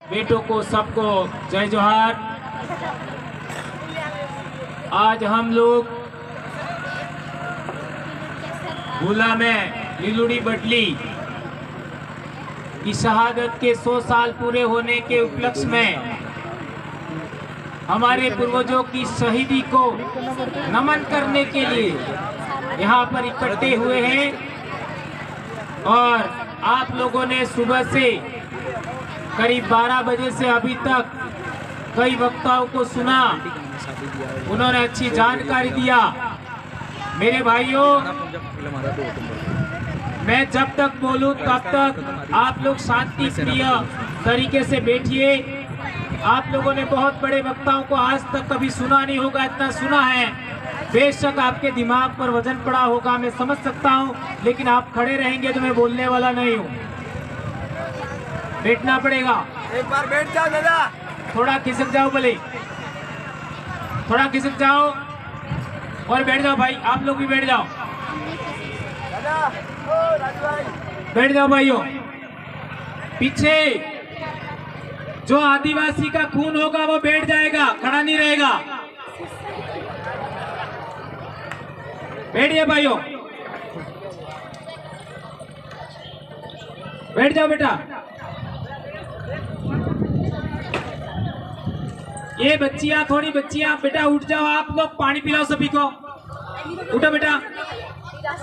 बेटों को सबको जय जोहार। आज हम लोग भूला में लीलुड़ी बटली की शहादत के 100 साल पूरे होने के उपलक्ष्य में हमारे पूर्वजों की शहीदी को नमन करने के लिए यहाँ पर इकट्ठे हुए हैं। और आप लोगों ने सुबह से करीब 12 बजे से अभी तक कई वक्ताओं को सुना, उन्होंने अच्छी जानकारी दिया। मेरे भाइयों, मैं जब तक बोलूं तब तक आप लोग शांति प्रिय तरीके से बैठिए। आप लोगों ने बहुत बड़े वक्ताओं को आज तक कभी सुना नहीं होगा, इतना सुना है। बेशक आपके दिमाग पर वजन पड़ा होगा, मैं समझ सकता हूं, लेकिन आप खड़े रहेंगे तो मैं बोलने वाला नहीं हूं, बैठना पड़ेगा। एक बार बैठ जाओ दादा, थोड़ा खिसक जाओ, भले थोड़ा खिसक जाओ और बैठ जाओ। भाई आप लोग भी बैठ जाओ, दादा ओ राजू भाई बैठ जाओ भाइयों। पीछे जो आदिवासी का खून होगा वो बैठ जाएगा, खड़ा नहीं रहेगा। बैठिए भाइयों, बैठ जाओ बेटा। ये बच्चियां, थोड़ी बच्चियां, बेटा उठ जाओ। आप लोग पानी पिलाओ सभी को, उठो बेटा।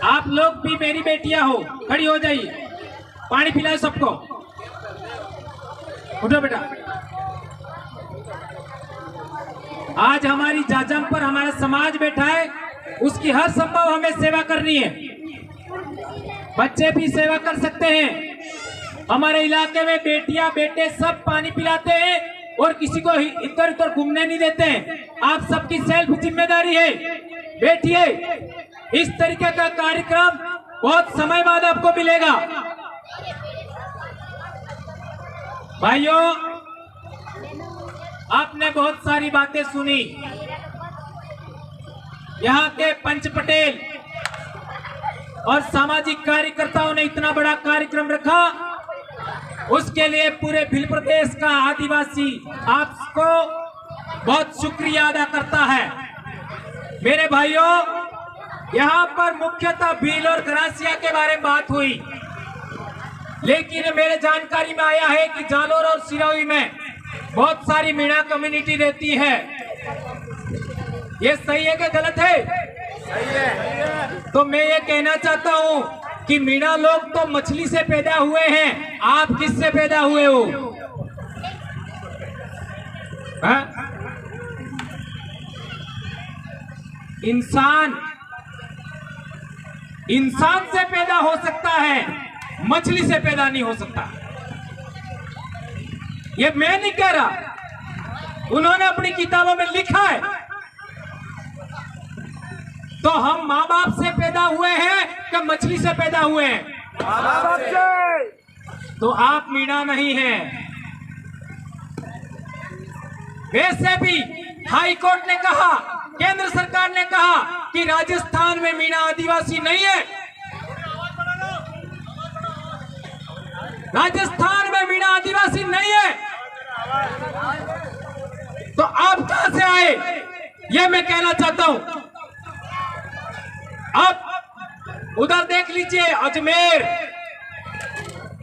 आप लोग भी मेरी बेटियां हो, खड़ी हो जाइए, पानी पिलाओ सबको, उठो बेटा। आज हमारी जाजम पर हमारा समाज बैठा है, उसकी हर संभव हमें सेवा करनी है। बच्चे भी सेवा कर सकते हैं। हमारे इलाके में बेटियां बेटे सब पानी पिलाते हैं और किसी को इधर उधर घूमने नहीं देते हैं। आप सबकी सेल्फ जिम्मेदारी है, बैठिए। इस तरीके का कार्यक्रम बहुत समय बाद आपको मिलेगा। भाइयों, आपने बहुत सारी बातें सुनी। यहाँ के पंच पटेल और सामाजिक कार्यकर्ताओं ने इतना बड़ा कार्यक्रम रखा, उसके लिए पूरे भील प्रदेश का आदिवासी आपको बहुत शुक्रिया अदा करता है। मेरे भाइयों, यहाँ पर मुख्यतः भील और गरासिया के बारे में बात हुई, लेकिन मेरे जानकारी में आया है कि जालोर और सिरोही में बहुत सारी मीणा कम्युनिटी रहती है। ये सही है कि गलत है? सही है। तो मैं ये कहना चाहता हूँ कि मीणा लोग तो मछली से पैदा हुए हैं, आप किससे पैदा हुए हो? इंसान से पैदा हो सकता है, मछली से पैदा नहीं हो सकता। ये मैं नहीं कह रहा, उन्होंने अपनी किताबों में लिखा है। तो हम माँ बाप से पैदा हुए हैं कि मछली से पैदा हुए हैं? माँ बाप से। तो आप मीणा नहीं हैं। वैसे भी हाई कोर्ट ने कहा, केंद्र सरकार ने कहा कि राजस्थान में मीणा आदिवासी नहीं है। राजस्थान में मीणा आदिवासी नहीं है, तो आप कहां से आए, ये मैं कहना चाहता हूं। अब उधर देख लीजिए, अजमेर,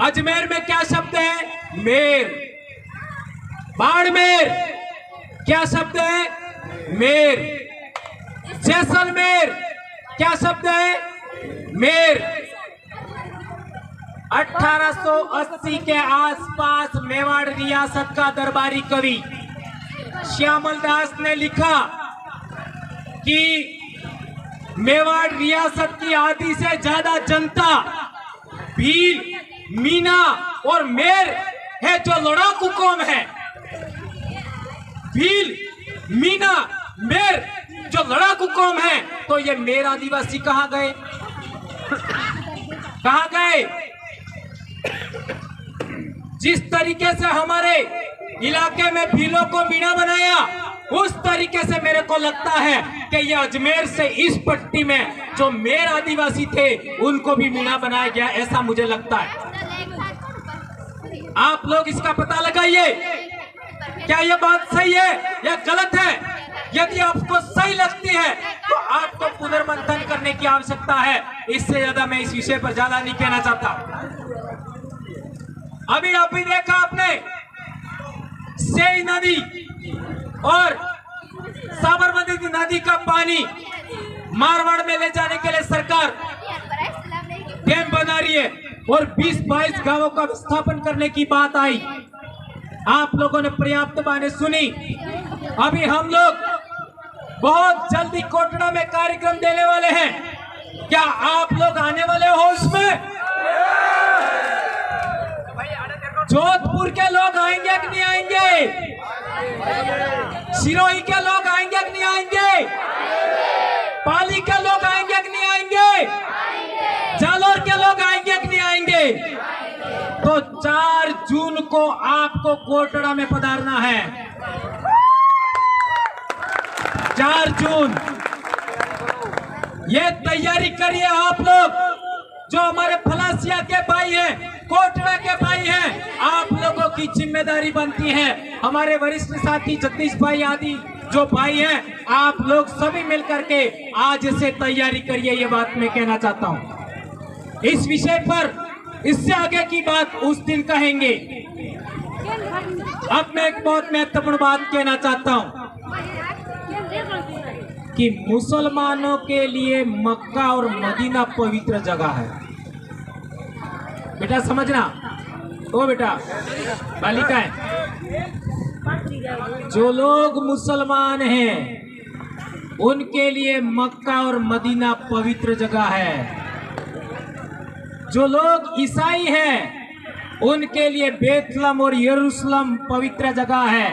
अजमेर में क्या शब्द है? मेर। बाड़मेर क्या शब्द है? मेर। जैसलमेर क्या शब्द है? मेर। 1880 के आसपास मेवाड़ रियासत का दरबारी कवि श्यामल दास ने लिखा कि मेवाड़ रियासत की आधी से ज्यादा जनता भील, मीणा और मेर है, जो लड़ाकू कौम है। भील, मीणा, मेर जो लड़ाकू कौम है, तो ये मेर आदिवासी कहां गए? कहां गए? जिस तरीके से हमारे इलाके में भीलों को मीणा बनाया, उस तरीके से मेरे को लगता है कि ये अजमेर से इस पट्टी में जो मेर आदिवासी थे उनको भी मीणा बनाया गया, ऐसा मुझे लगता है। आप लोग इसका पता लगाइए। क्या यह बात सही है या गलत है? यदि आपको सही लगती है तो आपको पुनर्मंथन करने की आवश्यकता है। इससे ज्यादा मैं इस विषय पर ज्यादा नहीं कहना चाहता। अभी देखा आपने सेई नदी और साबरमती नदी का पानी मारवाड़ में ले जाने के लिए सरकार डैम बना रही है और 20-22 गांवों का विस्थापन करने की बात आई। आप लोगों ने पर्याप्त बातें सुनी। अभी हम लोग बहुत जल्दी कोटड़ा में कार्यक्रम देने वाले हैं। क्या आप लोग आने वाले हो उसमें? जोधपुर के लोग आएंगे कि नहीं आएंगे? सिरोही के लोग आएंगे कि नहीं आएंगे? पाली के लोग आएंगे कि नहीं आएंगे? जालोर के लोग आएंगे कि नहीं आएंगे? तो 4 जून को आपको कोटड़ा में पधारना है। 4 जून ये तैयारी करिए आप लोग। जो हमारे फलासिया के भाई हैं, कोटड़ा के भाई हैं, आप लोगों की जिम्मेदारी बनती है। हमारे वरिष्ठ साथी जगदीश भाई आदि जो भाई हैं, आप लोग सभी मिलकर के आज से तैयारी करिए। ये बात मैं कहना चाहता हूं। इस विषय पर इससे आगे की बात उस दिन कहेंगे। अब मैं एक बहुत महत्वपूर्ण बात कहना चाहता हूं कि मुसलमानों के लिए मक्का और मदीना पवित्र जगह है। बेटा समझना, ओ बेटा बालिकाएं, जो लोग मुसलमान हैं उनके लिए मक्का और मदीना पवित्र जगह है। जो लोग ईसाई हैं उनके लिए बेतलम और यरूशलेम पवित्र जगह है।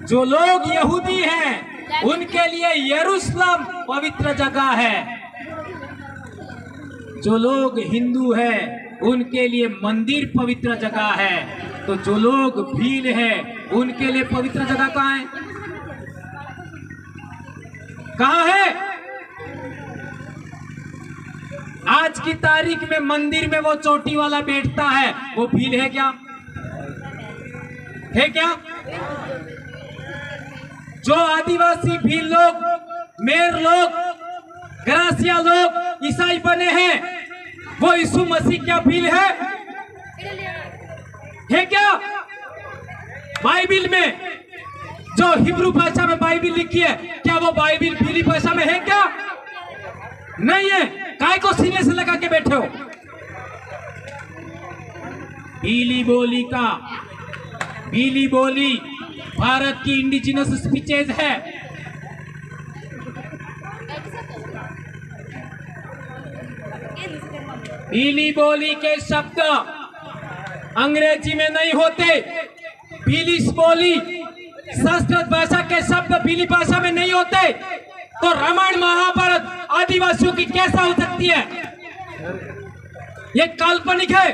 जो लोग यहूदी हैं उनके लिए यरूशलेम पवित्र जगह है। जो लोग हिंदू हैं उनके लिए मंदिर पवित्र जगह है। तो जो लोग भील हैं उनके लिए पवित्र जगह कहाँ है? कहाँ है? आज की तारीख में मंदिर में वो चोटी वाला बैठता है, वो भील है क्या? है क्या? जो आदिवासी भील लोग, मेर लोग, ग्रासिया लोग ईसाई बने हैं, वो यीशु मसीह क्या भील है? है क्या? बाइबिल में जो हिब्रू भाषा में बाइबिल लिखी है, क्या वो बाइबिल भीली भाषा में है क्या? नहीं है। काय को सीने से लगा के बैठे हो? भीली बोली भारत की इंडिजिनस स्पीचेज है। भीली बोली के शब्द अंग्रेजी में नहीं होते। भीली बोली संस्कृत भाषा के शब्द भीली भाषा में नहीं होते। तो रामायण महाभारत आदिवासियों की कैसा हो सकती है? ये काल्पनिक है।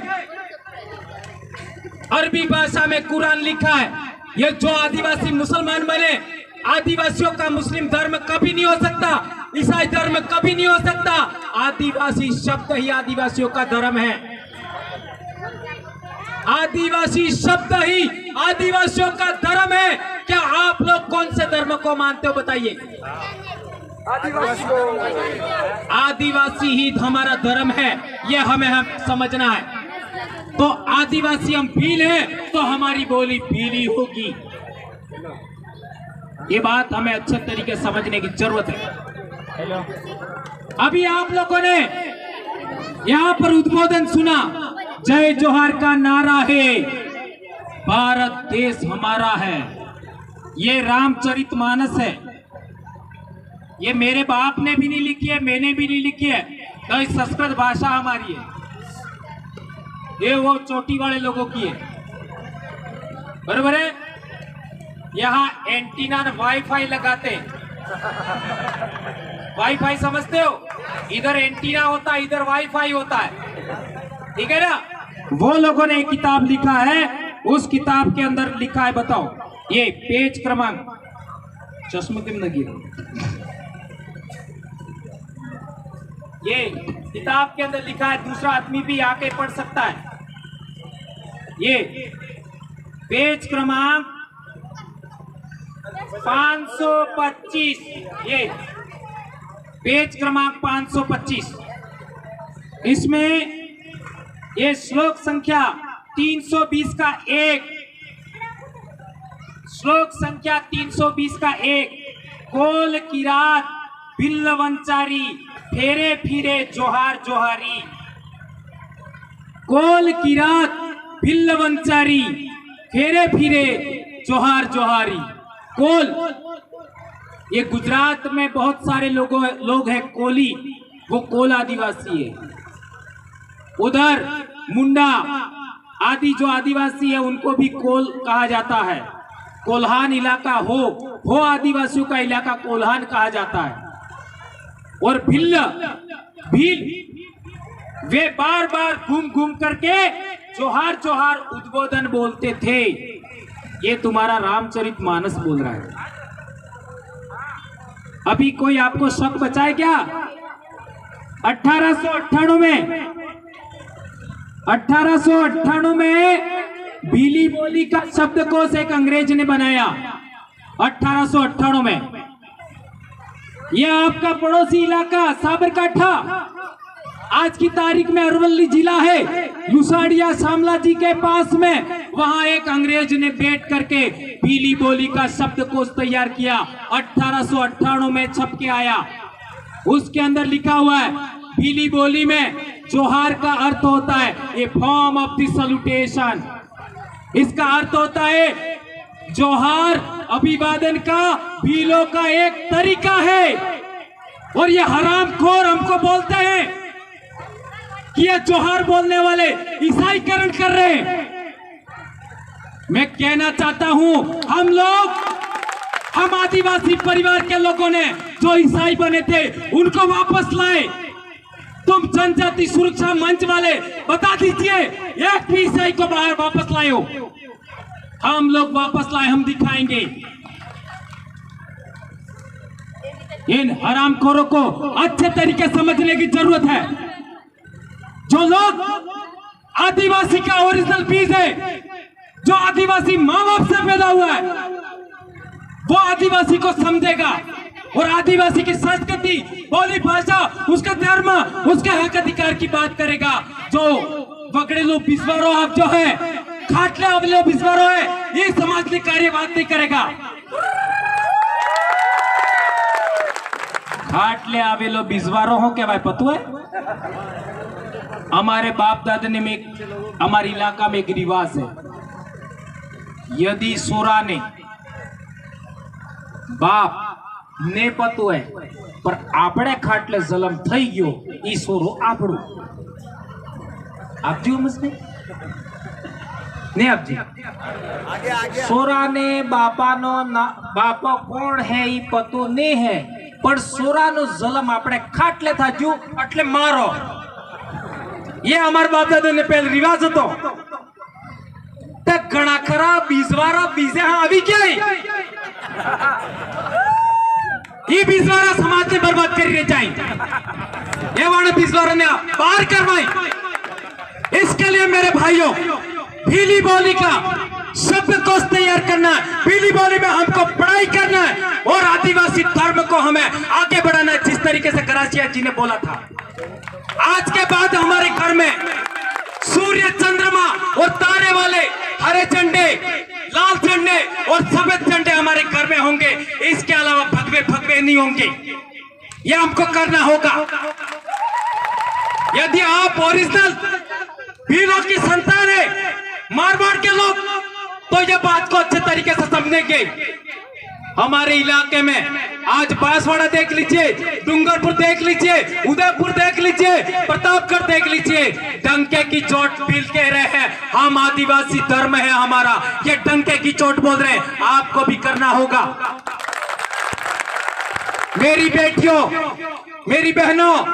अरबी भाषा में कुरान लिखा है। ये जो आदिवासी मुसलमान बने, आदिवासियों का मुस्लिम धर्म कभी नहीं हो सकता, ईसाई धर्म कभी नहीं हो सकता। आदिवासी शब्द ही आदिवासियों का धर्म है। आदिवासी शब्द ही आदिवासियों का धर्म है। क्या आप लोग कौन से धर्म को मानते हो बताइए? आदिवासी ही हमारा धर्म है, ये हमें समझना है। तो आदिवासी हम भील हैं तो हमारी बोली भीली होगी। ये बात हमें अच्छे तरीके से समझने की जरूरत है। अभी आप लोगों ने यहाँ पर उद्बोधन सुना, जय जोहार का नारा है, भारत देश हमारा है। ये रामचरितमानस है। ये मेरे बाप ने भी नहीं लिखी है, मैंने भी नहीं लिखी है। तो संस्कृत भाषा हमारी है, ये वो चोटी वाले लोगों की है। बराबर है। यहाँ एंटीना वाईफाई लगाते, वाईफाई समझते हो? इधर एंटीना होता है, इधर वाईफाई होता है, ठीक है ना? वो लोगों ने एक किताब लिखा है, उस किताब के अंदर लिखा है, बताओ ये पेज क्रमांक, चश्मा क्यों लगी? ये किताब के अंदर लिखा है, दूसरा आदमी भी आके पढ़ सकता है। ये पेज क्रमांक 525, ये पेज क्रमांक 525, इसमें ये श्लोक संख्या 320 का 1, श्लोक संख्या 320 का 1, कोल की रात बिल्ल वंचारी फेरे फिरे जोहार जोहारी। कोल की रात बिल्ल वंचारी फेरे फिरे जोहार जोहारी। कोल, ये गुजरात में बहुत सारे लोग हैं कोली, वो कोल आदिवासी है। उधर मुंडा आदि जो आदिवासी है उनको भी कोल कहा जाता है। कोल्हान इलाका हो आदिवासियों का इलाका कोल्हान कहा जाता है। और भील वे बार बार घूम घूम करके जोहार जोहार उद्बोधन बोलते थे। ये तुम्हारा रामचरितमानस बोल रहा है। अभी कोई आपको शक बचाए क्या? 1898 में भीली बोली का शब्दकोश एक अंग्रेज ने बनाया। 1898 में यह आपका पड़ोसी इलाका साबरकाठा, आज की तारीख में अरवली जिला है, लुसाड़िया शामला जी के पास में, वहां एक अंग्रेज ने बैठ करके भीली बोली का शब्दकोश तैयार किया। 1898 में छप के आया। उसके अंदर लिखा हुआ है भीली बोली में जोहार का अर्थ होता है ए फॉर्म ऑफ द सैल्यूटेशन। इसका अर्थ होता है जोहार अभिवादन का भीलों का एक तरीका है। और ये हरामखोर हमको बोलते हैं कि ये जोहार बोलने वाले ईसाईकरण कर रहे हैं। मैं कहना चाहता हूं हम आदिवासी परिवार के लोगों ने जो ईसाई बने थे उनको वापस लाए। तुम जनजाति सुरक्षा मंच वाले बता दीजिए एक भी ईसाई को बाहर वापस लाए हो। हम लोग वापस लाए, हम दिखाएंगे। इन हरामखोरों को अच्छे तरीके समझने की जरूरत है। जो लोग आदिवासी का ओरिजिनल बीज है, जो आदिवासी माँ बाप से पैदा हुआ है, वो आदिवासी को समझेगा और आदिवासी की संस्कृति, बोली, भाषा, उसका धर्म, उसके हक अधिकार की बात करेगा। जो वगड़ेलो बिस्वारो आप जो है, खाटले अवलो बिस्वारो है, ये समाज के कार्य बात नहीं करेगा। खाटले आवेलो बिस्वारो हो क्या भाई पतु है? हमारे बाप दादा ने में हमारे इलाका में एक रिवाज है, यदि सोरा ने बाप ने पतु है पर आपड़े खाटले जलम थई गयो ई सोरो आपड़ो। आप जी समझते ने? आप जी आगे सोरा ने बापा नो बापा कौन है ई पतो ने है, पर सोरा नो जलम आपड़े खाटले था जो अटले मारो। ये हमारे बाप दादा ने पहले रिवाज હતો। तक घना खरा बीजवारा बीजे हाँ अभी क्या है? ये बीजवारा समाज ने बर्बाद कर रहे चाहिए। ये वाले बीजवारा ने पार करवाई। इसके लिए मेरे भाइयों भीली बोली का शब्दकोश तैयार करना है। भीली बोली में हमको पढ़ाई करना है और आदिवासी धर्म को हमें आगे बढ़ाना है, जिस तरीके से कराचिया जी ने बोला था। आज के बाद हमारे घर में सूर्य, चंद्रमा और तारे वाले हरे झंडे, लाल झंडे और सफेद झंडे हमारे घर में होंगे। इसके अलावा भगवे भगवे नहीं होंगे। ये हमको करना होगा। यदि आप ओरिजिनल भीलों की संतान है, मारवाड़ के लोग, तो ये बात को अच्छे तरीके से समझेंगे। हमारे इलाके में आज बांसवाड़ा देख लीजिए, डूंगरपुर देख लीजिए, उदयपुर देख लीजिए, प्रतापगढ़ देख लीजिए, डंके की चोट भील कह रहे हैं हम आदिवासी धर्म है हमारा। ये डंके की चोट बोल रहे हैं, आपको भी करना होगा। मेरी बेटियों, मेरी बहनों,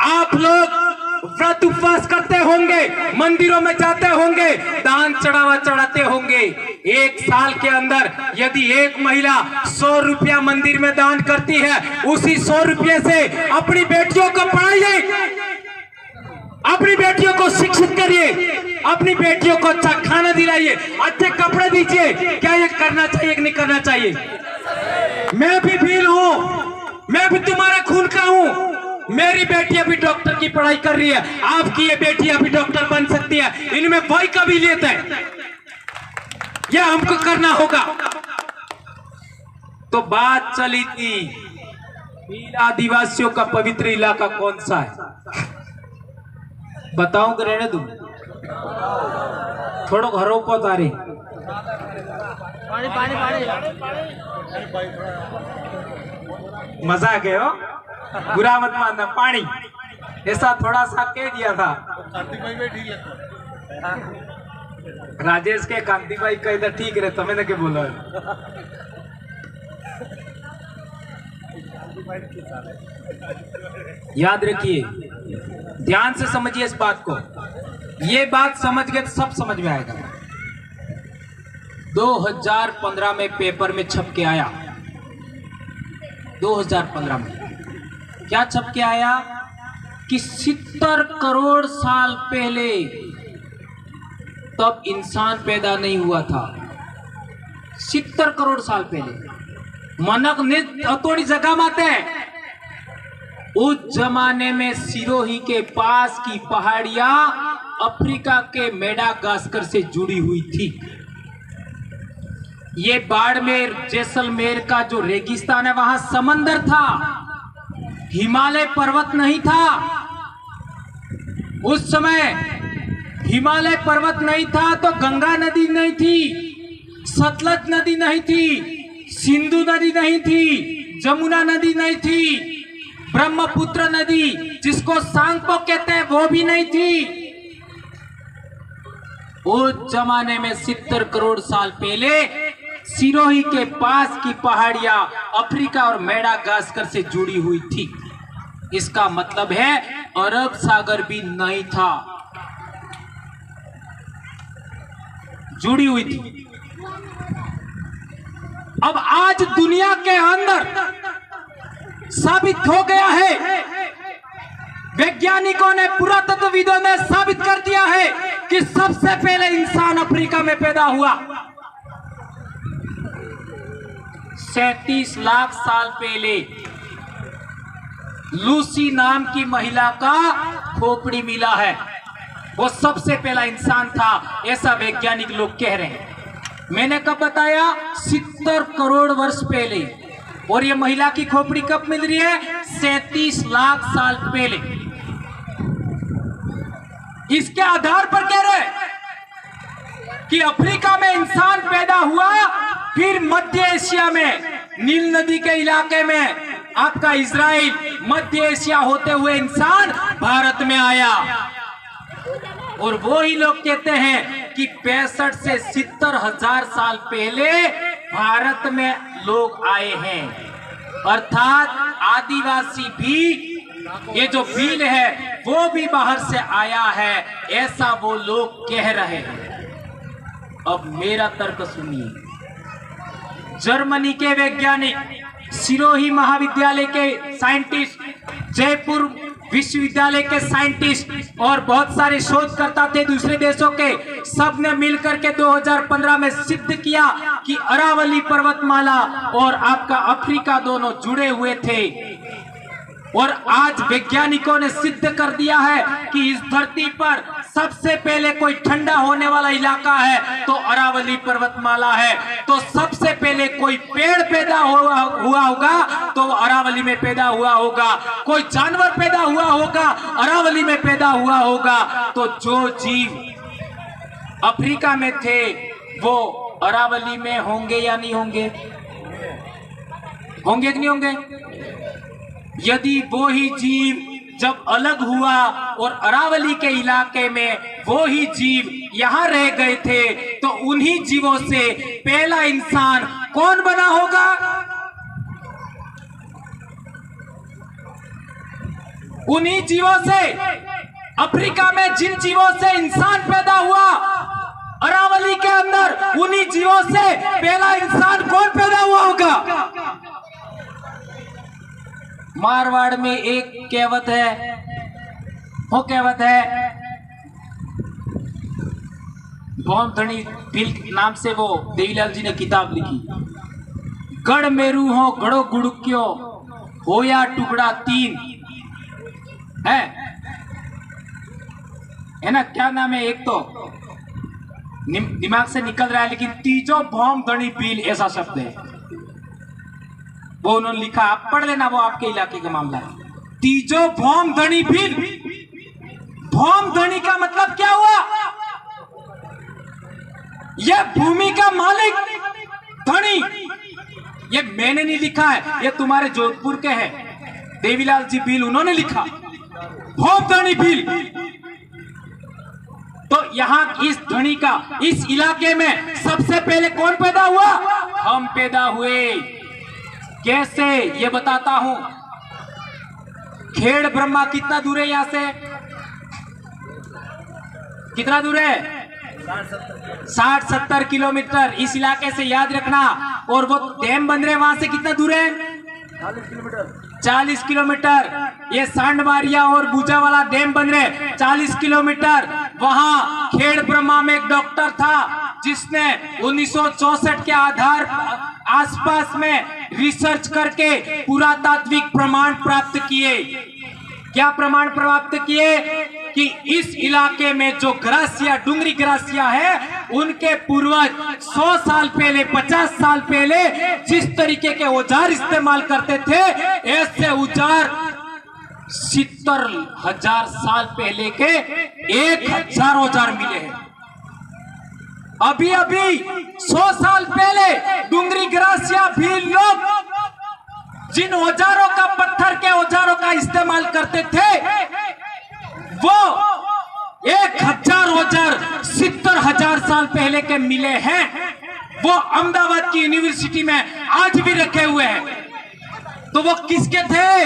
आप लोग व्रत उपवास करते होंगे, मंदिरों में जाते होंगे, दान चढ़ावा चढ़ाते होंगे। एक साल के अंदर यदि एक महिला 100 रुपया मंदिर में दान करती है, उसी 100 रुपये से अपनी बेटियों को पढ़ाइए। अपनी बेटियों को शिक्षित करिए, अपनी बेटियों को अच्छा खाना दिलाइए, अच्छे कपड़े दीजिए। क्या ये करना चाहिए कि नहीं करना चाहिए? मैं भी भील हूं, मैं भी तुम्हारे खून का हूं। मेरी बेटी अभी डॉक्टर की पढ़ाई कर रही है, आपकी ये बेटी अभी डॉक्टर बन सकती है। इनमें वही काबिलियत है, यह हमको करना होगा। तो बात चली थी भील आदिवासियों का पवित्र इलाका कौन सा है, बताऊं कि रहने दूं? थोड़ा घरों को तारे पानी पानी पानी मजा आ गया हो, बुरा मत मानना। पानी ऐसा थोड़ा सा कह दिया था। राजेश के कांति भाई का इधर ठीक रहे, तुम्हें क्या बोला? याद रखिए, ध्यान से समझिए इस बात को। ये बात समझ गए तो सब समझ में आएगा। 2015 में पेपर में छप के आया, 2015 में क्या छप के आया कि 70 करोड़ साल पहले तब इंसान पैदा नहीं हुआ था। 70 करोड़ साल पहले मनक ने थोड़ी जगह माते हैं। उस जमाने में सिरोही के पास की पहाड़ियां अफ्रीका के मेडागास्कर से जुड़ी हुई थी। ये बाड़मेर जैसलमेर का जो रेगिस्तान है वहां समंदर था, हिमालय पर्वत नहीं था। उस समय हिमालय पर्वत नहीं था तो गंगा नदी नहीं थी, सतलज नदी नहीं थी, सिंधु नदी नहीं थी, जमुना नदी नहीं थी, ब्रह्मपुत्र नदी जिसको सांगपो कहते हैं वो भी नहीं थी। उस जमाने में 70 करोड़ साल पहले सिरोही के पास की पहाड़ियां अफ्रीका और मेडागास्कर से जुड़ी हुई थी। इसका मतलब है अरब सागर भी नहीं था, जुड़ी हुई थी। अब आज दुनिया के अंदर साबित हो गया है, वैज्ञानिकों ने, पुरातत्वविदों ने साबित कर दिया है कि सबसे पहले इंसान अफ्रीका में पैदा हुआ। 37 लाख साल पहले लूसी नाम की महिला का खोपड़ी मिला है, वो सबसे पहला इंसान था, ऐसा वैज्ञानिक लोग कह रहे हैं। मैंने कब बताया? 70 करोड़ वर्ष पहले। और ये महिला की खोपड़ी कब मिल रही है? 37 लाख साल पहले। इसके आधार पर कह रहे कि अफ्रीका में इंसान पैदा हुआ, फिर मध्य एशिया में नील नदी के इलाके में आपका इजराइल, मध्य एशिया होते हुए इंसान भारत में आया। और वो ही लोग कहते हैं कि 65 से 70 हजार साल पहले भारत में लोग आए हैं, अर्थात आदिवासी भी, ये जो भील है वो भी बाहर से आया है, ऐसा वो लोग कह रहे हैं। अब मेरा तर्क सुनिए। जर्मनी के वैज्ञानिक, सिरोही महाविद्यालय के साइंटिस्ट, जयपुर विश्वविद्यालय के साइंटिस्ट और बहुत सारे शोधकर्ता थे दूसरे देशों के, सब ने मिलकर के 2015 में सिद्ध किया कि अरावली पर्वतमाला और आपका अफ्रीका दोनों जुड़े हुए थे। और आज वैज्ञानिकों ने सिद्ध कर दिया है कि इस धरती पर सबसे पहले कोई ठंडा होने वाला इलाका है तो अरावली पर्वतमाला है। तो सबसे पहले कोई पेड़ पैदा हुआ होगा तो अरावली में पैदा हुआ होगा, कोई जानवर पैदा हुआ होगा अरावली में पैदा हुआ होगा। तो जो जीव अफ्रीका में थे वो अरावली में होंगे या नहीं होंगे? होंगे कि नहीं होंगे? यदि वो ही जीव जब अलग हुआ और अरावली के इलाके में वो ही जीव यहां रह गए थे तो उन्हीं जीवों से पहला इंसान कौन बना होगा? उन्हीं जीवों से, अफ्रीका में जिन जीवों से इंसान पैदा हुआ अरावली के अंदर, उन्हीं जीवों से पहला इंसान कौन पैदा हुआ होगा? मारवाड़ में एक कहावत है, वो कहावत है, भौम धनी बिल नाम से वो देवीलाल जी ने किताब लिखी। गढ़ मेरू हो गढ़ो गुड़क्यो होया टुकड़ा तीन है ना, क्या नाम है, एक तो दिमाग से निकल रहा है, लेकिन तीजो भौम धनी बिल ऐसा शब्द है, वो उन्होंने लिखा, आप पढ़ लेना, वो आपके इलाके का मामला है। तीजो भौम धनी बिल, भौम धनी का मतलब क्या हुआ? यह भूमि का मालिक धनी। ये मैंने नहीं लिखा है, ये तुम्हारे जोधपुर के हैं, देवीलाल जी बिल उन्होंने लिखा, भौम धनी बिल। तो यहां इस धनी का, इस इलाके में सबसे पहले कौन पैदा हुआ? हम पैदा हुए। कैसे, ये बताता हूं। खेड़ ब्रह्मा कितना दूर है यहां से? कितना दूर है? 60-70 किलोमीटर। इस इलाके से याद रखना। और वो डैम बन रहे वहां से कितना दूर है? 40 किलोमीटर। ये सांडवारिया और बूजा वाला डैम बन रहे 40 किलोमीटर। वहां खेड़ ब्रह्मा में एक डॉक्टर था जिसने 1964 के आधार आसपास में रिसर्च करके पुरातात्विक प्रमाण प्राप्त किए। क्या प्रमाण प्राप्त किए? कि इस इलाके में जो ग्रासिया, डूंगरी ग्रासिया है, उनके पूर्वज 100 साल पहले, 50 साल पहले जिस तरीके के औजार इस्तेमाल करते थे, ऐसे औजार 70,000 साल पहले के 1,000 औजार मिले हैं। अभी अभी 100 साल पहले डूंगरी ग्रासिया भी लोग जिन औजारों का, पत्थर के औजारों का इस्तेमाल करते थे, वो 1,000 औजार 70,000 साल पहले के मिले हैं। वो अहमदाबाद की यूनिवर्सिटी में आज भी रखे हुए हैं। तो वो किसके थे?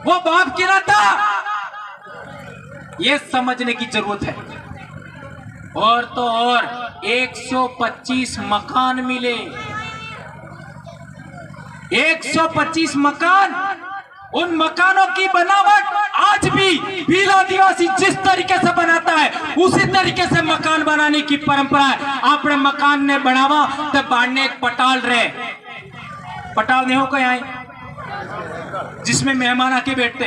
वो बाप की ना था? ये समझने की जरूरत है। और तो और 125 मकान मिले, 125 मकान। उन मकानों की बनावट आज भी भील आदिवासी जिस तरीके से बनाता है, उसी तरीके से मकान बनाने की परंपरा है। आपने मकान ने बनावा तो बाढ़ने एक पटाल रहे, पटाल नहीं हो कोई आए जिसमें मेहमान आके बैठते,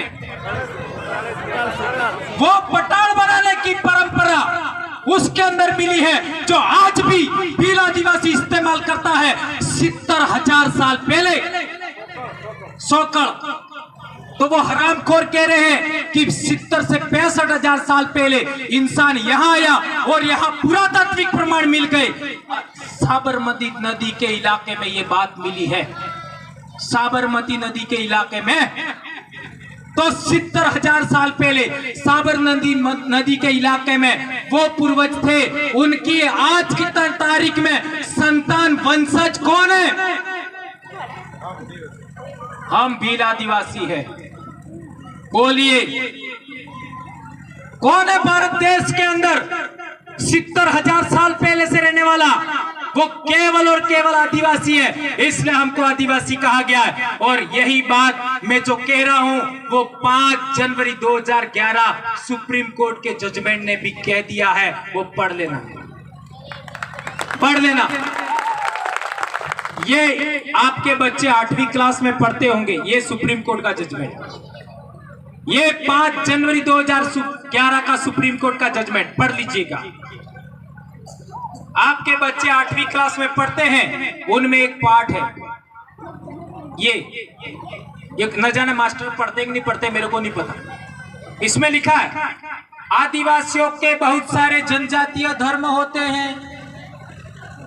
वो पटाल बनाने की परंपरा उसके अंदर मिली है, जो आज भी भील आदिवासी इस्तेमाल करता है। 70,000 साल पहले सोकड़। तो वो हरामखोर कह रहे हैं कि 70 से 65,000 साल पहले इंसान यहाँ आया और यहाँ पुरातात्विक प्रमाण मिल गए। साबरमती नदी के इलाके में ये बात मिली है, साबरमती नदी के इलाके में। तो 70,000 साल पहले साबरमती नदी के इलाके में वो पूर्वज थे। उनकी आज की तारीख में संतान, वंशज कौन है? हम भील आदिवासी है। बोलिए, कौन है भारत देश के अंदर 70,000 साल पहले से रहने वाला? वो केवल और केवल आदिवासी है। इसलिए हमको आदिवासी कहा गया है। और यही बात मैं जो कह रहा हूं, वो 5 जनवरी 2011 सुप्रीम कोर्ट के जजमेंट ने भी कह दिया है। वो पढ़ लेना, पढ़ लेना। ये आपके बच्चे 8वीं क्लास में पढ़ते होंगे, ये सुप्रीम कोर्ट का जजमेंट। ये 5 जनवरी 2011 का सुप्रीम कोर्ट का जजमेंट पढ़ लीजिएगा। आपके बच्चे 8वीं क्लास में पढ़ते हैं, उनमें एक पार्ट है ये न जाने मास्टर पढ़ते कि नहीं पढ़ते, मेरे को नहीं पता। इसमें लिखा है, आदिवासियों के बहुत सारे जनजातीय धर्म होते हैं।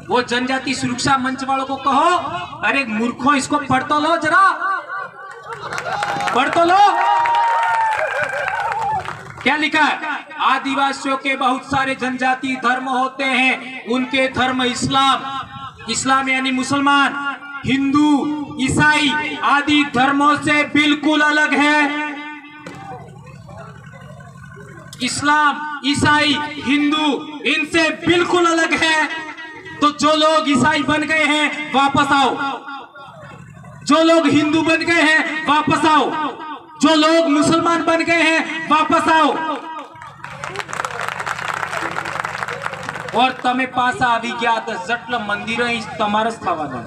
वो जनजाति सुरक्षा मंच वालों को कहो, अरे मूर्खों, इसको पढ़ तो लो, जरा पढ़ तो लो। क्या लिखा है? आदिवासियों के बहुत सारे जनजातीय धर्म होते हैं। उनके धर्म इस्लाम यानी मुसलमान, हिंदू, ईसाई आदि धर्मों से बिल्कुल अलग है। इस्लाम, ईसाई, हिंदू इनसे बिल्कुल अलग है। तो जो लोग ईसाई बन गए हैं वापस आओ, जो लोग हिंदू बन गए हैं वापस आओ, जो लोग मुसलमान बन गए हैं वापस आओ। और तमे पासा આવી ગયા તો જેટલા મંદિરો તમારા જ થવાના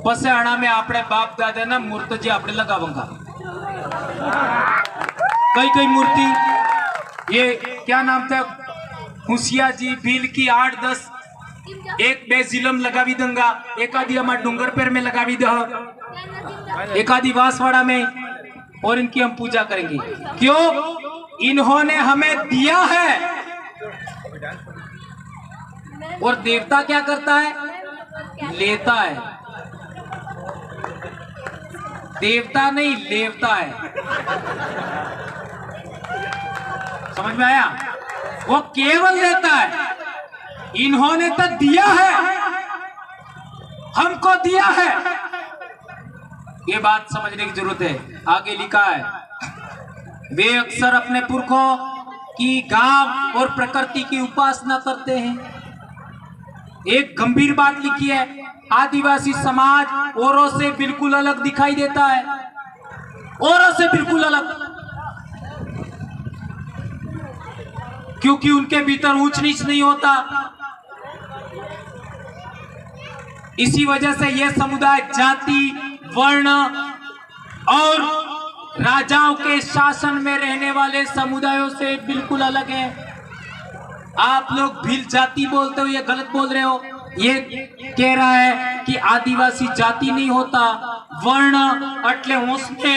પછી આણામે આપણે બાપ દાદાના મૂર્તિ આપણે લગાવંગા कई कई मूर्ति ये क्या नाम था हुसिया जी भील की 8-10 एक बे जिलम लगावी दूंगा एक आदि हमारे डूंगर पेर में लगावी दे एक आदि वासवाड़ा में और इनकी हम पूजा करेंगे क्यों इन्होंने हमें दिया है। और देवता क्या करता है लेता है देवता नहीं लेवता है समझ में आया वो केवल लेता है इन्होंने तो दिया है हमको दिया है ये बात समझने की जरूरत है। आगे लिखा है वे अक्सर अपने पुरखों की गांव और प्रकृति की उपासना करते हैं। एक गंभीर बात लिखी है आदिवासी समाज औरों से बिल्कुल अलग दिखाई देता है औरों से बिल्कुल अलग क्योंकि उनके भीतर ऊंच नीच नहीं होता। इसी वजह से यह समुदाय जाति वर्ण और राजाओं के शासन में रहने वाले समुदायों से बिल्कुल अलग है। आप लोग भील जाति बोलते हो ये गलत बोल रहे हो। ये कह रहा है कि आदिवासी जाति नहीं होता वर्ण अटले ओसने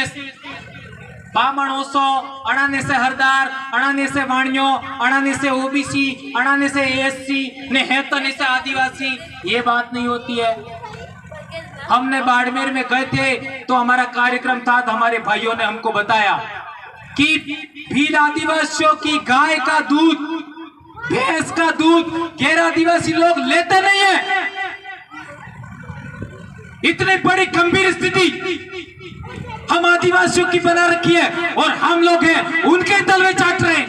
बामण ओसो अणाने से हरदार अणाने से वाणियो अणाने से ओबीसी अणाने से एससी ने हेतने से आदिवासी ये बात नहीं होती है। हमने बाड़मेर में गए थे तो हमारा कार्यक्रम था तो हमारे भाइयों ने हमको बताया कि भील आदिवासियों की गाय का दूध भैंस का दूध गैर आदिवासी लोग लेते नहीं है। इतनी बड़ी गंभीर स्थिति हम आदिवासियों की बना रखी है और हम लोग हैं उनके तलवे चाट रहे हैं।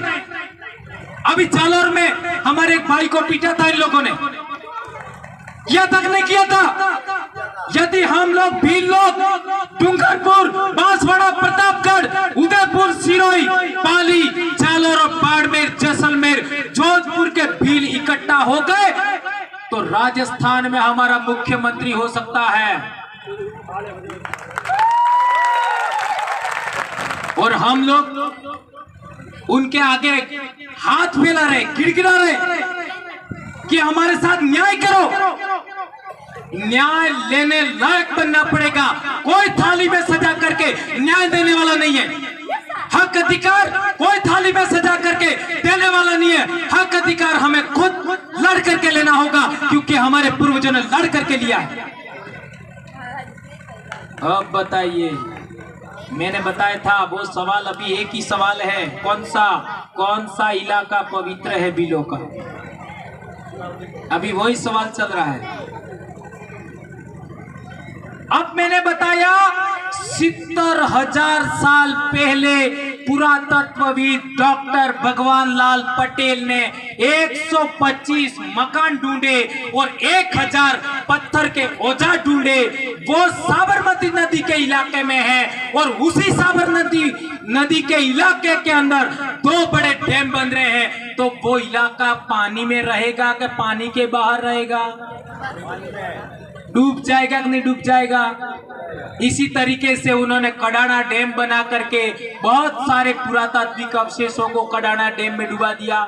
अभी जालौर में हमारे एक भाई को पीटा था इन लोगों ने यह तक नहीं किया था। यदि हम लोग भील लोग डूंगरपुर बांसवाड़ा प्रतापगढ़ उदयपुर सिरोही पाली जालौर और बाड़मेर जैसलमेर जोधपुर के भील इकट्ठा हो गए तो राजस्थान में हमारा मुख्यमंत्री हो सकता है। और हम लोग उनके आगे हाथ फैला रहे गिड़गिड़ा रहे कि हमारे साथ न्याय करो। न्याय लेने लायक बनना पड़ेगा। कोई थाली में सजा करके न्याय देने वाला नहीं है। हक अधिकार कोई थाली में सजा करके देने वाला नहीं है। हक अधिकार हमें खुद लड़ करके लेना होगा क्योंकि हमारे पूर्वजों ने लड़ करके लिया है। अब बताइए मैंने बताया था वो सवाल अभी एक ही सवाल है कौन सा इलाका पवित्र है भीलों का अभी वही सवाल चल रहा है। अब मैंने बताया 70,000 साल पहले पुरातत्वविद डॉक्टर भगवान लाल पटेल ने 125 मकान ढूंढे और 1000 पत्थर के औजार ढूंढे। वो साबरमती नदी के इलाके में है और उसी साबरमती नदी के इलाके के अंदर 2 बड़े डैम बन रहे हैं। तो वो इलाका पानी में रहेगा कि पानी के बाहर रहेगा? डूब जाएगा कि नहीं डूब जाएगा? इसी तरीके से उन्होंने कडाना डैम बना करके बहुत सारे पुरातात्विक अवशेषों को कडाना डैम में डुबा दिया।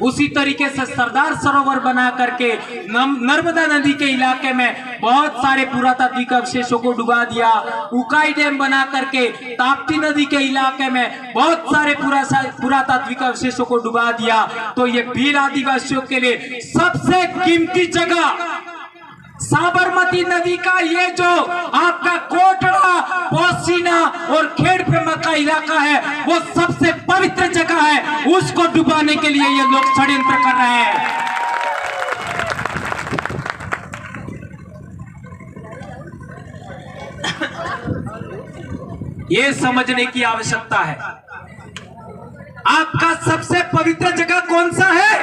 उसी तरीके से सरदार सरोवर बना करके नर्मदा नदी के इलाके में बहुत सारे पुरातात्विक अवशेषों को डुबा दिया। उकाई डैम बना करके ताप्ती नदी के इलाके में बहुत सारे पुरातात्विक अवशेषों को डुबा दिया। तो ये भील आदिवासियों के लिए सबसे कीमती जगह साबरमती नदी का ये जो आपका कोटड़ा पोसीना और खेड़ब्रह्मा का इलाका है वो सबसे पवित्र जगह है। उसको डुबाने के लिए ये लोग षड्यंत्र कर रहे हैं। ये समझने की आवश्यकता है। आपका सबसे पवित्र जगह कौन सा है?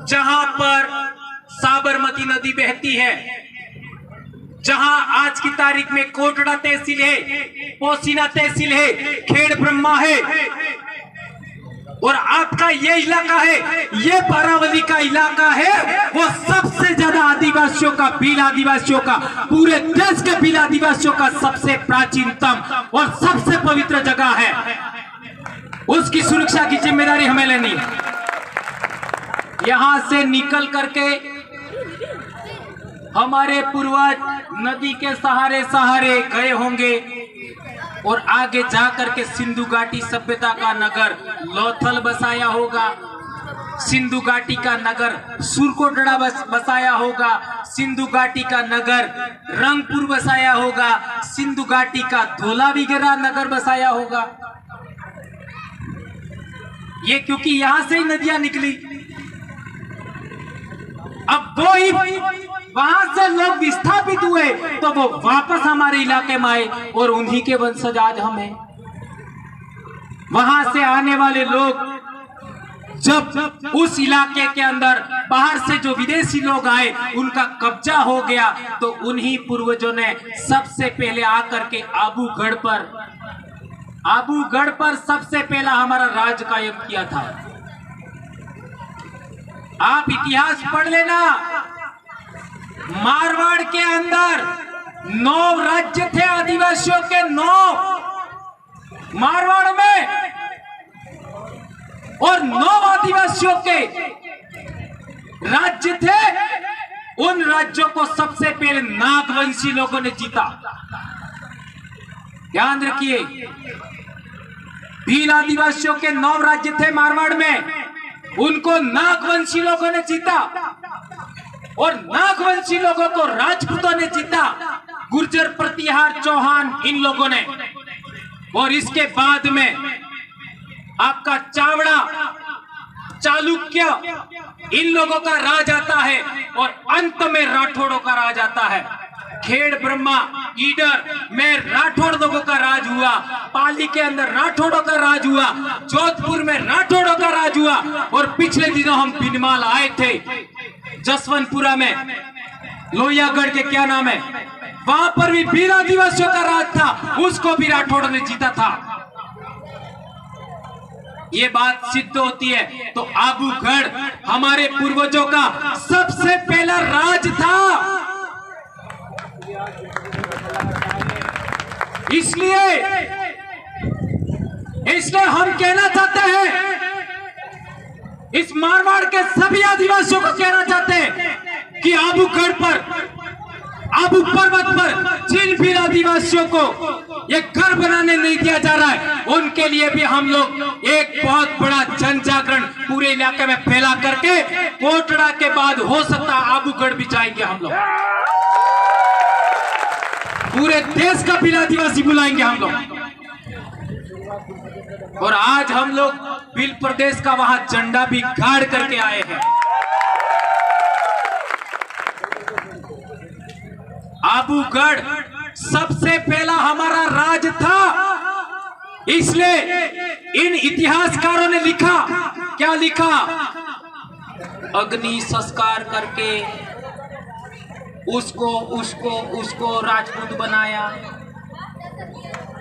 जहां पर साबरमती नदी बहती है, जहां आज की तारीख में कोटड़ा तहसील है, पोसीना तहसील है, खेड़ ब्रह्मा है, और आपका ये इलाका है, ये बारावली का इलाका है, वो सबसे ज्यादा आदिवासियों का, भील आदिवासियों का, पूरे देश के भील आदिवासियों का सबसे प्राचीनतम और सबसे पवित्र जगह है। उसकी सुरक्षा की जिम्मेदारी हमें लेनी है। यहां से निकल करके हमारे पूर्वज नदी के सहारे सहारे गए होंगे और आगे जाकर के सिंधु घाटी सभ्यता का नगर लोथल बसाया होगा, सिंधु घाटी का नगर सुरकोटड़ा बसाया होगा, सिंधु घाटी का नगर रंगपुर बसाया होगा, सिंधु घाटी का धोलावीरा नगर बसाया होगा। ये क्योंकि यहां से ही नदियां निकली। अब वो ही वहां से लोग विस्थापित हुए तो वो वापस हमारे इलाके में आए और उन्हीं के वंशज आज हम हैं। वहां से आने वाले लोग जब उस इलाके के अंदर बाहर से जो विदेशी लोग आए, उनका कब्जा हो गया, तो उन्हीं पूर्वजों ने सबसे पहले आकर के आबूगढ़ पर सबसे पहला हमारा राज कायम किया था। आप इतिहास पढ़ लेना, मारवाड़ के अंदर 9 राज्य थे आदिवासियों के, 9 मारवाड़ में, और 9 आदिवासियों के राज्य थे। उन राज्यों को सबसे पहले नागवंशी लोगों ने जीता। ध्यान रखिए, भील आदिवासियों के 9 राज्य थे मारवाड़ में, उनको नागवंशी लोगों ने जीता, और नागवंशी लोगों को राजपूतों ने जीता, गुर्जर, प्रतिहार, चौहान, इन लोगों ने। और इसके बाद में आपका चावड़ा, चालुक्य, इन लोगों का राज आता है, और अंत में राठौड़ों का राज आता है। खेड़ ब्रह्मा, ईडर में राठौड़ लोगों का राज हुआ, पाली के अंदर राठौड़ों का राज हुआ, जोधपुर में राठौड़ों का राज हुआ, और पिछले दिनों हम बिनमाल आए थे, जसवंतपुरा में, लोहियागढ़ के क्या नाम है, वहां पर भी भील आदिवासियों का राज था, उसको भी राठौड़ों ने जीता था। ये बात सिद्ध होती है। तो आबूगढ़ हमारे पूर्वजों का सबसे पहला राज था। इसलिए हम कहना चाहते हैं, इस मारवाड़ के सभी आदिवासियों को कहना चाहते हैं कि आबूगढ़ पर, आबू पर्वत पर जिन भी आदिवासियों को ये घर बनाने नहीं दिया जा रहा है, उनके लिए भी हम लोग एक बहुत बड़ा जन जागरण पूरे इलाके में फैला करके कोटड़ा के बाद हो सकता आबूगढ़ भी जाएंगे। हम लोग पूरे देश का भील आदिवासी बुलाएंगे हम लोग। और आज हम लोग भील प्रदेश का वहां झंडा भी गाड़ करके आए हैं। आबूगढ़ सबसे पहला हमारा राज था, इसलिए इन इतिहासकारों ने लिखा, क्या लिखा, अग्नि संस्कार करके उसको राजपूत बनाया।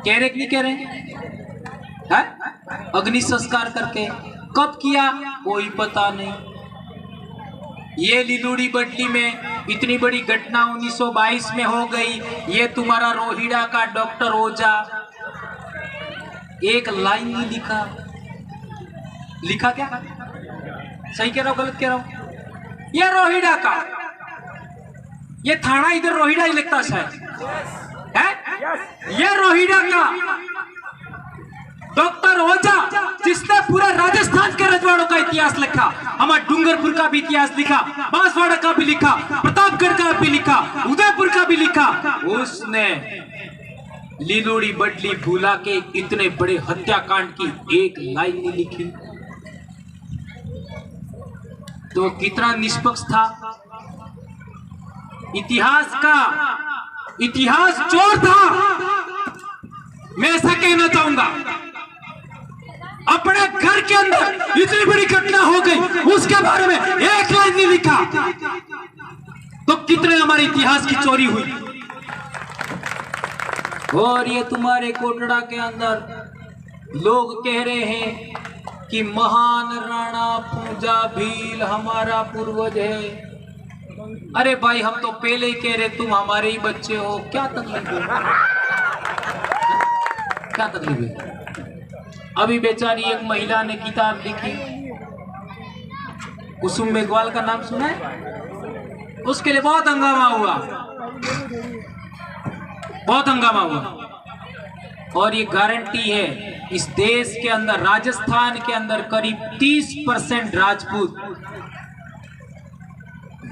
कह रहे कि नहीं कह रहे है? अग्नि संस्कार करके कब किया कोई पता नहीं। ये लिलूड़ी बटली में इतनी बड़ी घटना 1922 में हो गई। ये तुम्हारा रोहिड़ा का डॉक्टर ओझा एक लाइन नहीं लिखा। लिखा क्या? सही कह रहा हूं गलत कह रहा हूं? ये रोहिड़ा का, ये थाना इधर रोहिड़ा ही लिखता शायद है। ये रोहिड़ा का डॉक्टर ओझा, जिसने पूरे राजस्थान के रजवाड़ों का इतिहास लिखा, हमारे डूंगरपुर का भी इतिहास लिखा, बांसवाड़ा का भी लिखा, प्रतापगढ़ का भी लिखा, उदयपुर का भी लिखा। उसने लिलूड़ी बडली भूला के इतने बड़े हत्याकांड की एक लाइन नहीं लिखी। तो कितना निष्पक्ष था इतिहास चोर था। मैं ऐसा कहना चाहूंगा, अपने घर के अंदर इतनी बड़ी घटना हो गई, उसके बारे में एक लाइन नहीं लिखा, तो कितने हमारे इतिहास की चोरी हुई। और ये तुम्हारे कोटड़ा के अंदर लोग कह रहे हैं कि महान राणा पूजा भील हमारा पूर्वज है। अरे भाई हम तो पहले ही कह रहे तुम हमारे ही बच्चे हो, क्या तकलीफ है? क्या तकलीफ है? अभी बेचारी एक महिला ने किताब लिखी, कुसुम मेघवाल का नाम सुना है? उसके लिए बहुत हंगामा हुआ, बहुत हंगामा हुआ। और ये गारंटी है इस देश के अंदर, राजस्थान के अंदर करीब 30% राजपूत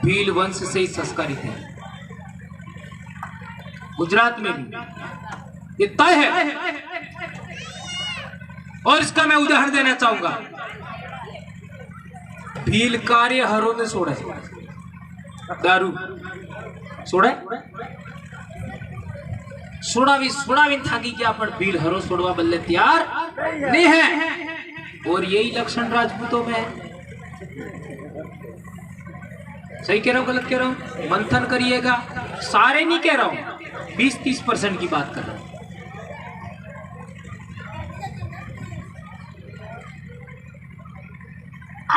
भील वंश से ही संस्कारित है। गुजरात में भी ये तय है। और इसका मैं उदाहरण देना चाहूंगा। भील कार्य हरों ने छोड़ा है, दारू छोड़ा सोड़ा भी था कि क्या पर भील हरो छोड़वा बल्ले तैयार नहीं है। और यही लक्षण राजपूतों में है। सही कह रहा हूं गलत कह रहा हूं? मंथन करिएगा, सारे नहीं कह रहा हूं, 20-30% की बात कर रहा हूं।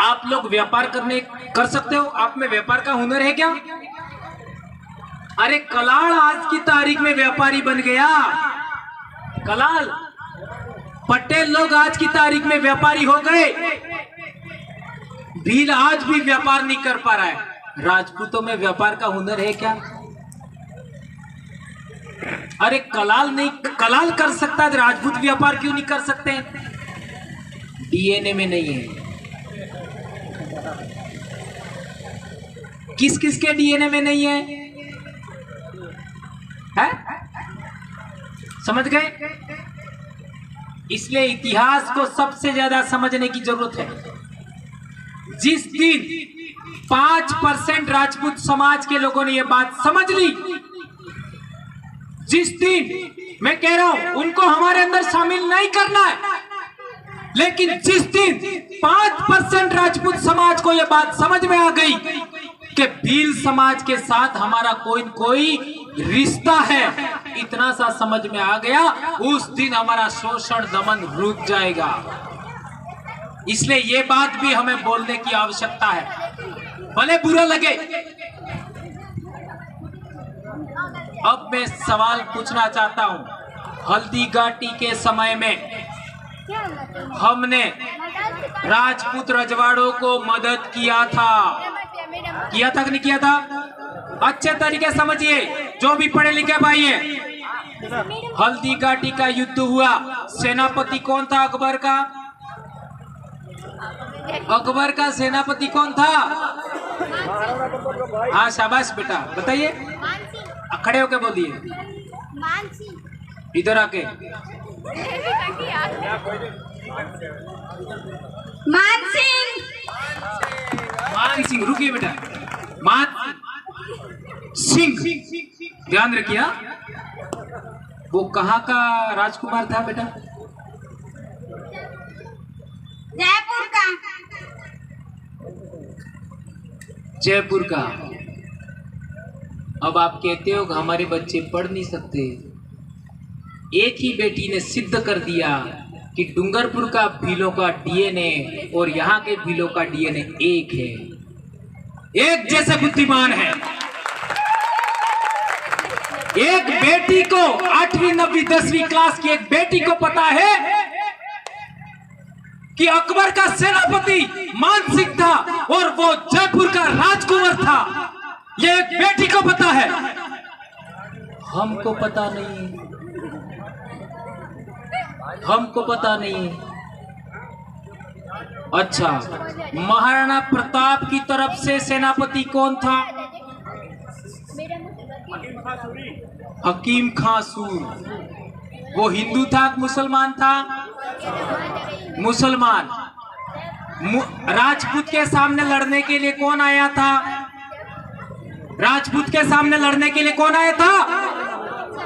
आप लोग व्यापार कर सकते हो? आप में व्यापार का हुनर है क्या? अरे कलाल आज की तारीख में व्यापारी बन गया। कलाल पटेल लोग आज की तारीख में व्यापारी हो गए। भील आज भी व्यापार नहीं कर पा रहा है। राजपूतों में व्यापार का हुनर है क्या? अरे कलाल कर सकता है, राजपूत व्यापार क्यों नहीं कर सकते? डीएनए में नहीं है। किस किस के डीएनए में नहीं है? समझ गए? इसलिए इतिहास को सबसे ज्यादा समझने की जरूरत है। जिस दिन 5% राजपूत समाज के लोगों ने यह बात समझ ली, जिस दिन मैं कह रहा हूं उनको हमारे अंदर शामिल नहीं करना है, लेकिन जिस दिन 5% राजपूत समाज को यह बात समझ में आ गई कि भील समाज के साथ हमारा कोई रिश्ता है, इतना सा समझ में आ गया, उस दिन हमारा शोषण दमन रुक जाएगा। इसलिए ये बात भी हमें बोलने की आवश्यकता है, भले बुरा लगे। अब मैं सवाल पूछना चाहता हूं। हल्दी घाटी के समय में हमने राजपूत रजवाड़ों को मदद किया था कि नहीं किया था? अच्छे तरीके समझिए, जो भी पढ़े लिखे भाई है। हल्दी घाटी का युद्ध हुआ, सेनापति कौन था अकबर का? अकबर का सेनापति कौन था? हाँ शाबाश बेटा, बताइए, खड़े होके बोलिए, इधर आके। मान सिंह, रुकिए बेटा, मान सिंह, ध्यान रखिए। वो कहाँ का राजकुमार था बेटा? जयपुर का। जयपुर का। अब आप कहते हो कि हमारे बच्चे पढ़ नहीं सकते। एक ही बेटी ने सिद्ध कर दिया कि डूंगरपुर का भीलों का डीएनए और यहाँ के भीलों का डीएनए एक है, एक जैसे बुद्धिमान है। एक बेटी को 8वीं 9वीं 10वीं क्लास की एक बेटी को पता है कि अकबर का सेनापति मान सिंह था और वो जयपुर का राजकुमार था। ये एक बेटी को पता है, हमको पता नहीं, हमको पता नहीं। अच्छा, महाराणा प्रताप की तरफ से सेनापति कौन था? हकीम खां सूर। वो हिंदू था, मुसलमान था? मुसलमान। राजपूत के सामने लड़ने के लिए कौन आया था? राजपूत के सामने लड़ने के लिए कौन आया था?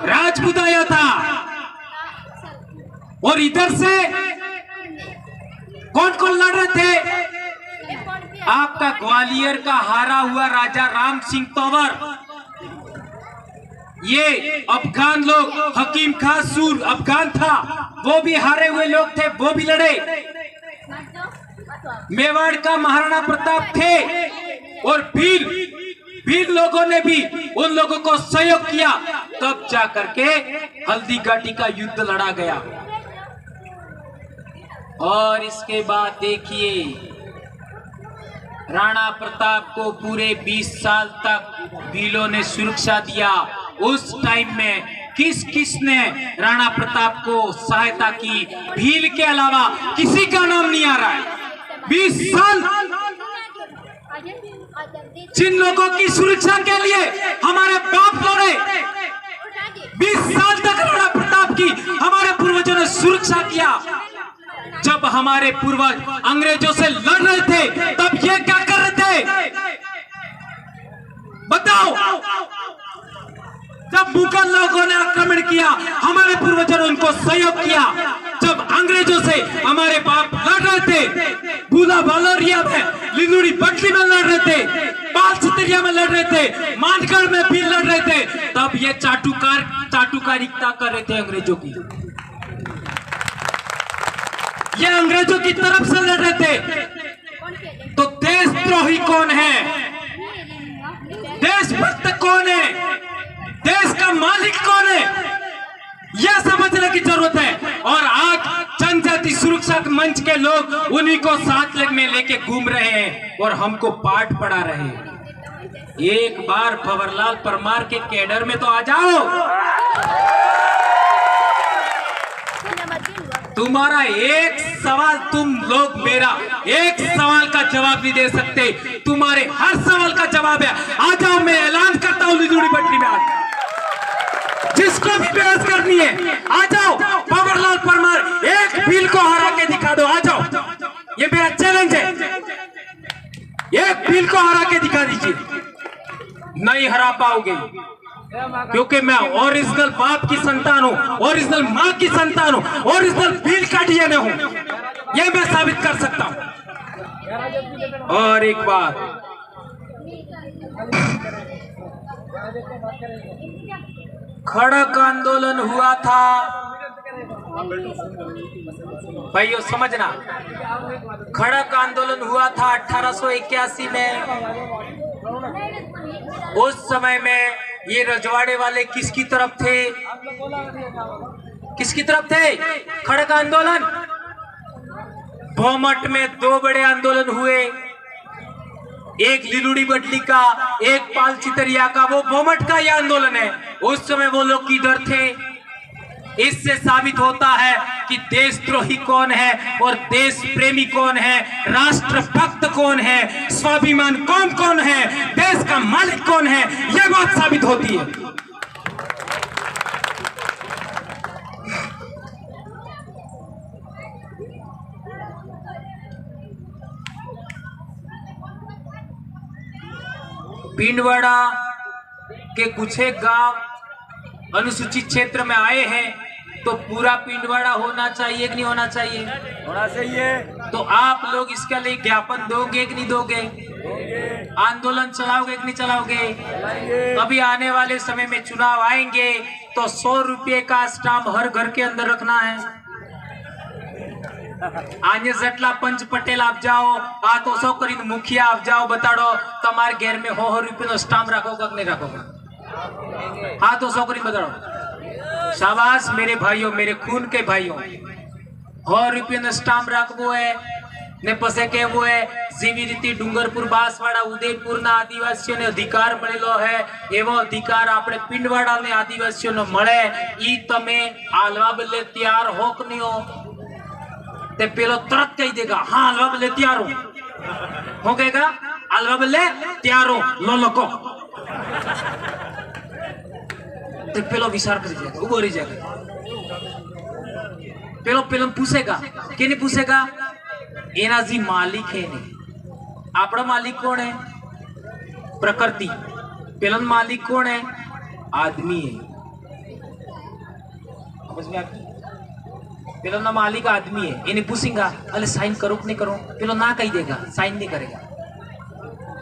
राजपूत आया था। और इधर से कौन कौन लड़ रहे थे? आपका ग्वालियर का हारा हुआ राजा राम सिंह तंवर। ये अफगान लोग, हकीम खान सूर अफगान था, वो भी हारे हुए लोग थे, वो भी लड़े। मेवाड़ का महाराणा प्रताप थे और भील लोगों ने भी उन लोगों को सहयोग किया, तब जाकर के हल्दी घाटी का युद्ध लड़ा गया। और इसके बाद देखिए, राणा प्रताप को पूरे 20 साल तक भीलों ने सुरक्षा दिया। उस टाइम में किस ने राणा प्रताप को सहायता की? भील के अलावा किसी का नाम नहीं आ रहा है। 20 साल जिन लोगों की सुरक्षा के लिए हमारे बाप लड़े, 20 साल तक राणा प्रताप की हमारे पूर्वजों ने सुरक्षा किया। जब हमारे पूर्वज अंग्रेजों से लड़ रहे थे, तब ये क्या कर रहे थे बताओ? जब मुगल लोगों ने आक्रमण किया, हमारे पूर्वजों ने उनको सहयोग किया। जब अंग्रेजों से हमारे बाप लड़ रहे थे, भूला बालोरिया में, लिलुड़ी बटली में लड़ रहे थे, बाल चितरिया में लड़ रहे थे, मानगढ़ में भी लड़ रहे थे, तब ये चाटुकारिता कर रहे थे अंग्रेजों की। ये अंग्रेजों की तरफ से लड़ रहे थे। तो देशद्रोही कौन है? देशभक्त कौन है? देश का मालिक कौन है? यह समझने की जरूरत है। और आज जनजाति सुरक्षा मंच के लोग उन्हीं को साथ में लेके घूम रहे हैं और हमको पाठ पढ़ा रहे हैं। एक बार भंवरलाल परमार के कैडर में तो आ जाओ। तुम्हारा एक सवाल, तुम लोग मेरा एक सवाल का जवाब नहीं दे सकते। तुम्हारे हर सवाल का जवाब है। आ जाओ, मैं ऐलान करता हूं, लिलुड़ी बटली में आज जिसको भी बहस करनी है आ जाओ। भंवरलाल परमार एक भील को हरा के दिखा दो, आ जाओ। ये मेरा चैलेंज है, एक भील को हरा के दिखा दीजिए। नहीं हरा पाओगे, क्योंकि मैं ओरिजिनल बाप की संतान हूं, ओरिजिनल मां की संतान हूं, ओरिजिनल भील का डीएनए हूं। यह मैं साबित कर सकता हूं। और एक बात, खड़क आंदोलन हुआ था भाइयों, समझना, खड़क आंदोलन हुआ था 1881 में। उस समय में ये रजवाड़े वाले किसकी तरफ थे? किसकी तरफ थे? खड़क आंदोलन। भोमट में 2 बड़े आंदोलन हुए, एक लिलुड़ी बटली का, एक पाल चितरिया का। वो भोमट का यह आंदोलन है। उस समय वो लोग किधर थे? इससे साबित होता है कि देशद्रोही कौन है और देश प्रेमी कौन है, राष्ट्रभक्त कौन है, स्वाभिमान कौन है, देश का मालिक कौन है, यह बात साबित होती है। पिंडवाड़ा के कुछ एक गांव अनुसूचित क्षेत्र में आए हैं, तो पूरा पिंडवाड़ा होना चाहिए कि नहीं होना चाहिए? होना चाहिए। तो आप लोग इसके लिए ज्ञापन दोगे कि नहीं दोगे? आंदोलन चलाओगे कि नहीं चलाओगे? अभी आने वाले समय में चुनाव आएंगे तो 100 रुपये का स्टाम्प हर घर के अंदर रखना है। आने जटला पंच पटेल आप जाओ, आ तो 100 करीन मुखिया आप जाओ, बताड़ो तुम्हारे घर में हो रुपये स्टाम्प रखोगा कि नहीं रखोगा? हाँ तो 100 करीन बताओ। शाबाश मेरे भाइयों, मेरे खून के भाइयों, 100 रुपये स्टाम्प रखबो है ने पसे केवो है जेवी रीति डूंगरपुर, बांसवाड़ा, उदयपुर ना आदिवासीओं ने अधिकार मळेलो है, एवो अधिकार आपणे पिंडवाड़ा ने आदिवासीओं ने मळे। ई तमे आलवा बदले तैयार हो कि नहीं हो? ते पेलो तुरंत कही देगा हाँ आलवा बदले तैयार हो कहेगा आलवा बदले तैयार हो, लो लोको। तो पेलो विचार कर जाएगा, उबो रही जाएगा। पेलो पूछेगा कि नहीं पूछेगा? एना जी मालिक है नहीं, आपड़ा मालिक कौन है? प्रकृति। पेलन मालिक कौन है? आदमी है। समझ में आती? पेलो ना मालिक आदमी है, इन्हें पूछेगा अरे साइन करो कि नहीं करो? पेलो ना कही देगा, साइन नहीं करेगा।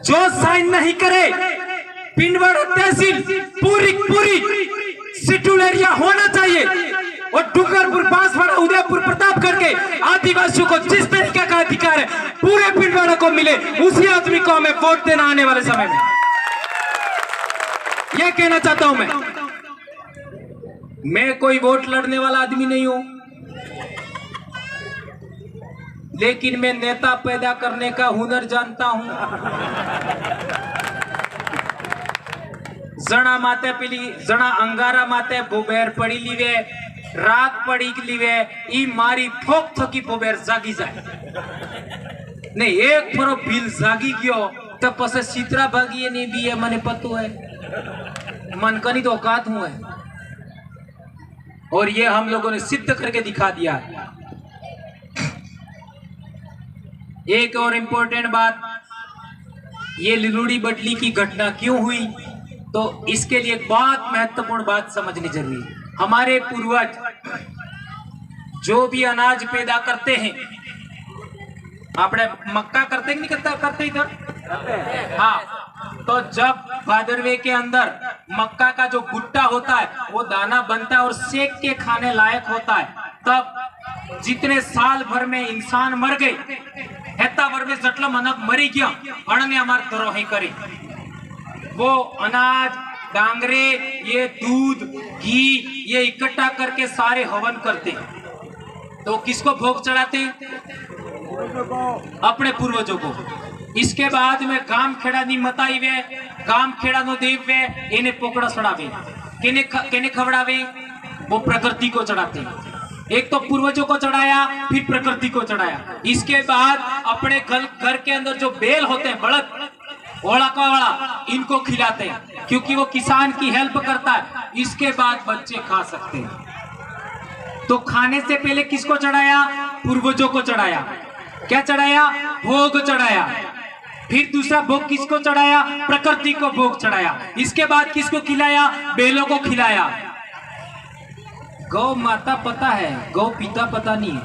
जो साइन नहीं करे पिंडवाड़ा तहसील पूरी शेड्यूल एरिया होना चाहिए और डूंगरपुर, बांसवाड़ा, उदयपुर, प्रतापगढ़ के आदिवासियों को जिस तरीके का अधिकार है पूरे पिंडवाड़ा को मिले, उसी आदमी को हमें वोट देना आने वाले समय में। यह कहना चाहता हूं मैं कोई वोट लड़ने वाला आदमी नहीं हूं, लेकिन मैं नेता पैदा करने का हुनर जानता हूं। जणा माते पिली जणा अंगारा माते बोबेर पड़ी लीवे, रात पड़ी लीवे, ई मारी फोक थकी बोबेर जागी जाए नहीं। एक फरो बिल जागी गयो तो पसे सीतरा भागी नहीं भी है, मने पतो है, मन कनी तो औकात हूं है। और ये हम लोगों ने सिद्ध करके दिखा दिया। एक और इम्पोर्टेंट बात, ये लिलुड़ी बटली की घटना क्यों हुई, तो इसके लिए एक बहुत महत्वपूर्ण बात समझनी जरूरी है। हमारे पूर्वज जो भी अनाज पैदा करते हैं, आपने मक्का करते नहीं करते इधर, हाँ, तो जब भादरवे के अंदर मक्का का जो भुट्टा होता है वो दाना बनता है और सेक के खाने लायक होता है, तब जितने साल भर में इंसान मर गए, हेता भर में जटला मनक मरी गया, अणने हमार धरोही करी, वो अनाज, डांगरे, ये दूध, घी, ये इकट्ठा करके सारे हवन करते हैं। तो किसको भोग चढ़ाते हैं? अपने पूर्वजों को। इसके बाद में गाम खेड़ा नी मताई वे, गाम खेड़ा नो देव वे, इन्हें पोकड़ा चढ़ावे, किने खवड़ावे, वो प्रकृति को चढ़ाते हैं। एक तो पूर्वजों को चढ़ाया, फिर प्रकृति को चढ़ाया। इसके बाद अपने घर के अंदर जो बेल होते हैं, बड़द, ओड़ा कवाड़ा, इनको खिलाते हैं क्योंकि वो किसान की हेल्प करता है। इसके बाद बच्चे खा सकते हैं। तो खाने से पहले किसको चढ़ाया? पूर्वजों को चढ़ाया। क्या चढ़ाया? भोग चढ़ाया। फिर दूसरा भोग किसको चढ़ाया? प्रकृति को भोग चढ़ाया। इसके बाद किसको खिलाया? बेलों को खिलाया। गौ माता पता है, गौ पिता पता नहीं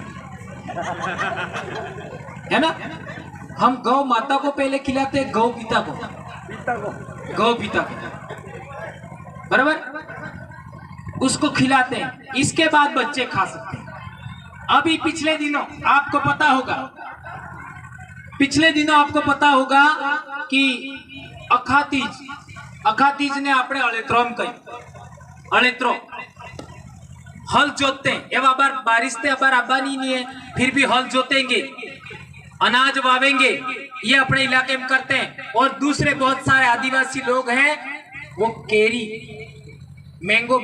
है ना? हम गौ माता को पहले खिलाते हैं, गौ पिता को, गौ पिता को, बराबर, उसको खिलाते हैं। इसके बाद बच्चे खा सकते हैं। अभी पिछले दिनों आपको पता होगा, कि अखातीज ने अपने अलेत्रो में कही, अलेत्रो हल जोतते हैं, ये बार बारिश से अबार आबा नहीं है, फिर भी हल जोतेंगे, अनाज वावेंगे, ये अपने इलाके में करते हैं। और दूसरे बहुत सारे आदिवासी लोग हैं, वो केरी, मैंगो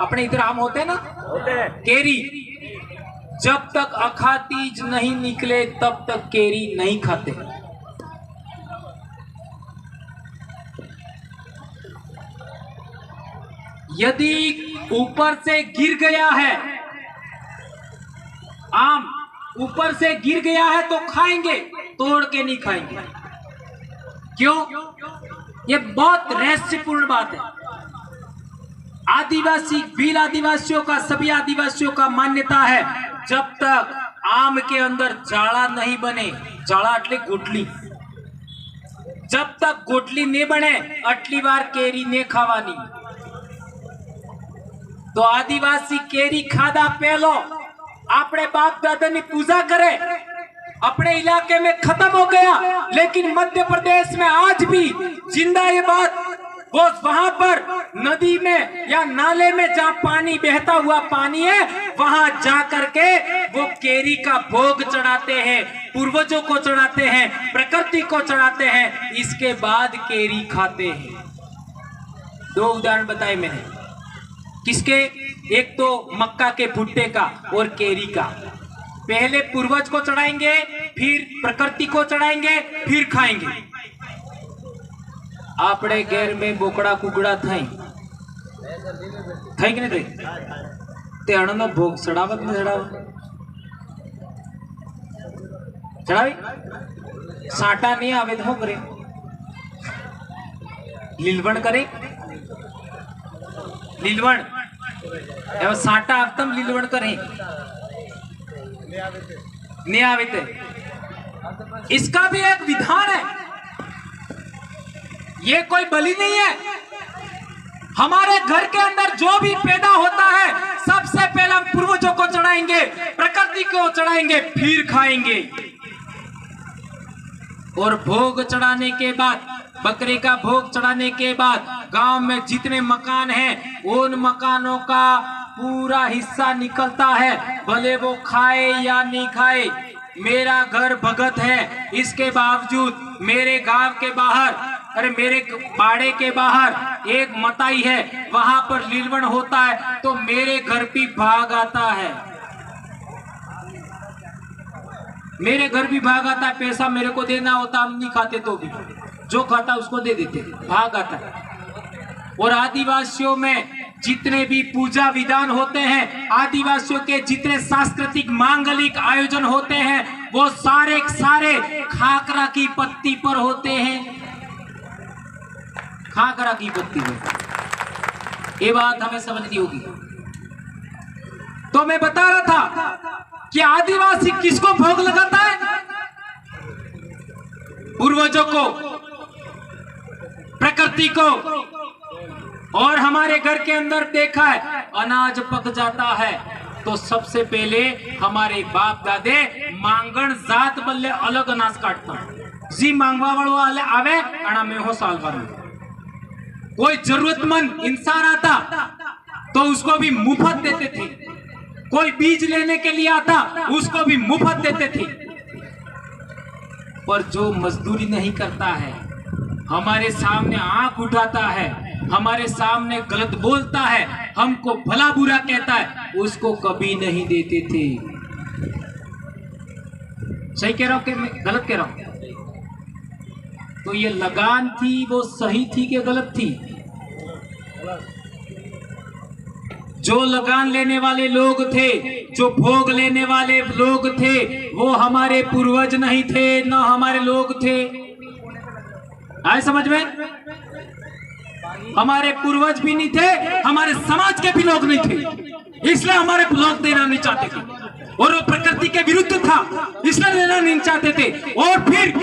अपने इधर आम होते हैं ना, केरी, जब तक अखातीज नहीं निकले तब तक केरी नहीं खाते। यदि ऊपर से गिर गया है आम, ऊपर से गिर गया है तो खाएंगे, तोड़ के नहीं खाएंगे। क्यों? ये बहुत रहस्यपूर्ण बात है। आदिवासी, भील आदिवासियों का, सभी आदिवासियों का मान्यता है, जब तक आम के अंदर जाड़ा नहीं बने, जाड़ा अटले गोटली, जब तक गोटली नहीं बने अटली बार केरी ने खावानी। तो आदिवासी केरी खादा पहलो, अपने बाप दादा ने पूजा करे, अपने इलाके में खत्म हो गया। लेकिन मध्य प्रदेश में आज भी जिंदा ये बात, वो वहां पर नदी में या नाले में जहां पानी बहता हुआ पानी है, वहां जा करके वो केरी का भोग चढ़ाते हैं, पूर्वजों को चढ़ाते हैं, प्रकृति को चढ़ाते हैं, इसके बाद केरी खाते हैं। दो उदाहरण बताए मैंने, किसके? एक तो मक्का के भुट्टे का और केरी का। पहले पूर्वज को चढ़ाएंगे, फिर प्रकृति को चढ़ाएंगे, फिर खाएंगे। आपने घेर में बोकड़ा कुकड़ा थाई कि नहीं थाई? ते अणनो भोग चढ़ावत न चढ़ावी? साटा नहीं आवे तो करे, लीलवण करे, लीलवण एवं साटा आतम लीलवण करें नहीं आवे थे। इसका भी एक विधान है। ये कोई बलि नहीं है। हमारे घर के अंदर जो भी पैदा होता है सबसे पहले हम पूर्वजों को चढ़ाएंगे, प्रकृति को चढ़ाएंगे, फिर खाएंगे। और भोग चढ़ाने के बाद, बकरे का भोग चढ़ाने के बाद गांव में जितने मकान हैं उन मकानों का पूरा हिस्सा निकलता है, भले वो खाए या नहीं खाए। मेरा घर भगत है, इसके बावजूद मेरे गांव के बाहर, अरे मेरे बाड़े के बाहर एक मताई है, वहां पर लीलवण होता है तो मेरे घर भी भाग आता है, मेरे घर भी भाग आता है। पैसा मेरे को देना होता, हम नहीं खाते तो भी जो खाता उसको दे देते, भाग आता है। और आदिवासियों में जितने भी पूजा विधान होते हैं, आदिवासियों के जितने सांस्कृतिक मांगलिक आयोजन होते हैं, वो सारे सारे खाकरा की पत्ती पर होते हैं, खाकरा की पत्ती पर। ये बात हमें समझनी होगी। तो मैं बता रहा था कि आदिवासी किसको भोग लगाता है? पूर्वजों को, प्रकृति को। और हमारे घर के अंदर देखा है, अनाज पक जाता है तो सबसे पहले हमारे बाप दादे मांगण जात बल्ले अलग अनाज काटता है। जी मांगवा वालों आवे अना में हो साल भर में। कोई जरूरतमंद इंसान आता तो उसको भी मुफ्त देते थे, कोई बीज लेने के लिए आता उसको भी मुफ्त देते थे। पर जो मजदूरी नहीं करता है, हमारे सामने आंख उठाता है, हमारे सामने गलत बोलता है, हमको भला बुरा कहता है, उसको कभी नहीं देते थे। सही कह रहा हूं कि मैं गलत कह रहा हूं? तो ये लगान थी वो सही थी कि गलत थी? जो लगान लेने वाले लोग थे, जो भोग लेने वाले लोग थे, वो हमारे पूर्वज नहीं थे, न हमारे लोग थे। आए समझ में? हमारे पूर्वज भी नहीं थे, हमारे समाज के भी लोग नहीं थे, इसलिए हमारे लोग देना नहीं चाहते थे। और वो प्रकृति के विरुद्ध था, इसलिए लेना नहीं चाहते थे। और फिर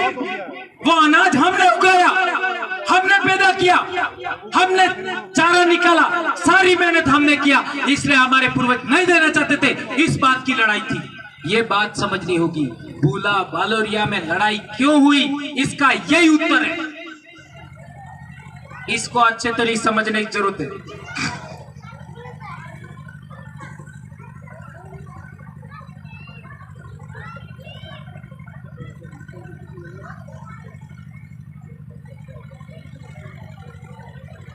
वो अनाज हमने उगाया, हमने पैदा किया, हमने चारा निकाला, सारी मेहनत हमने किया, इसलिए हमारे पूर्वज नहीं देना चाहते थे। इस बात की लड़ाई थी। ये बात समझनी होगी। भूला बालोरिया में लड़ाई क्यों हुई, इसका यही उत्तर है। इसको अच्छे तरीके समझने की जरूरत है।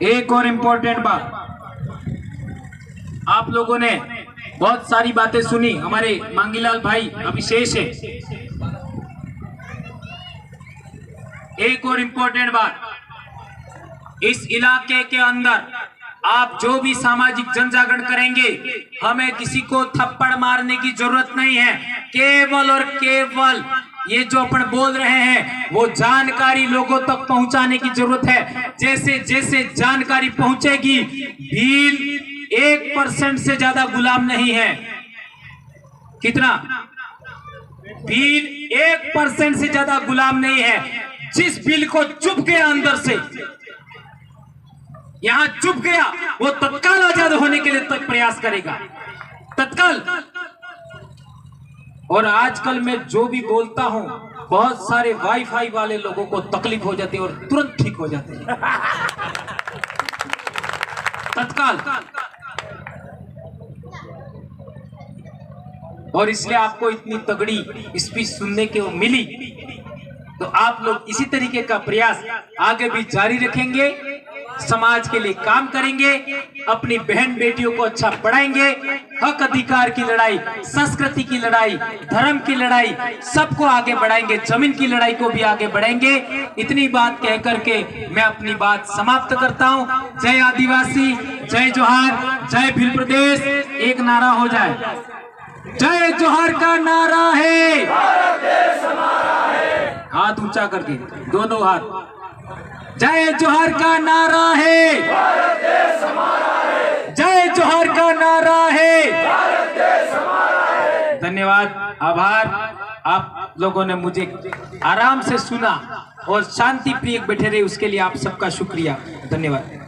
एक और इंपॉर्टेंट बात, आप लोगों ने बहुत सारी बातें सुनी, हमारे मांगीलाल भाई अभिशेष है। एक और इंपॉर्टेंट बात, इस इलाके के अंदर आप जो भी सामाजिक जन जागरण करेंगे, हमें किसी को थप्पड़ मारने की जरूरत नहीं है। केवल और केवल ये जो अपन बोल रहे हैं वो जानकारी लोगों तक पहुंचाने की जरूरत है। जैसे जैसे जानकारी पहुंचेगी, भील 1% से ज्यादा गुलाम नहीं है। कितना? भील 1% से ज्यादा गुलाम नहीं है। जिस भील को चुप गया अंदर से, यहां चुप गया, वो तत्काल आजाद होने के लिए तक प्रयास करेगा, तत्काल। और आजकल मैं जो भी बोलता हूं, बहुत सारे वाईफाई वाले लोगों को तकलीफ हो जाती है और तुरंत ठीक हो जाते हैं, तत्काल। और इसलिए आपको इतनी तगड़ी स्पीच सुनने को मिली। तो आप लोग इसी तरीके का प्रयास आगे भी जारी रखेंगे, समाज के लिए काम करेंगे, अपनी बहन बेटियों को अच्छा पढ़ाएंगे, हक अधिकार की लड़ाई, संस्कृति की लड़ाई, धर्म की लड़ाई, सबको आगे बढ़ाएंगे, जमीन की लड़ाई को भी आगे बढ़ाएंगे। इतनी बात कह करके मैं अपनी बात समाप्त करता हूं। जय आदिवासी, जय जोहार, जय भील प्रदेश। एक नारा हो जाए, जय जोहार का नारा है, हाथ ऊंचा करके दोनों हाथ, जय जोहार का नारा है, जय जोहार का नारा है। धन्यवाद, आभार। आप लोगों ने मुझे आराम से सुना और शांति प्रिय बैठे रहे, उसके लिए आप सबका शुक्रिया, धन्यवाद।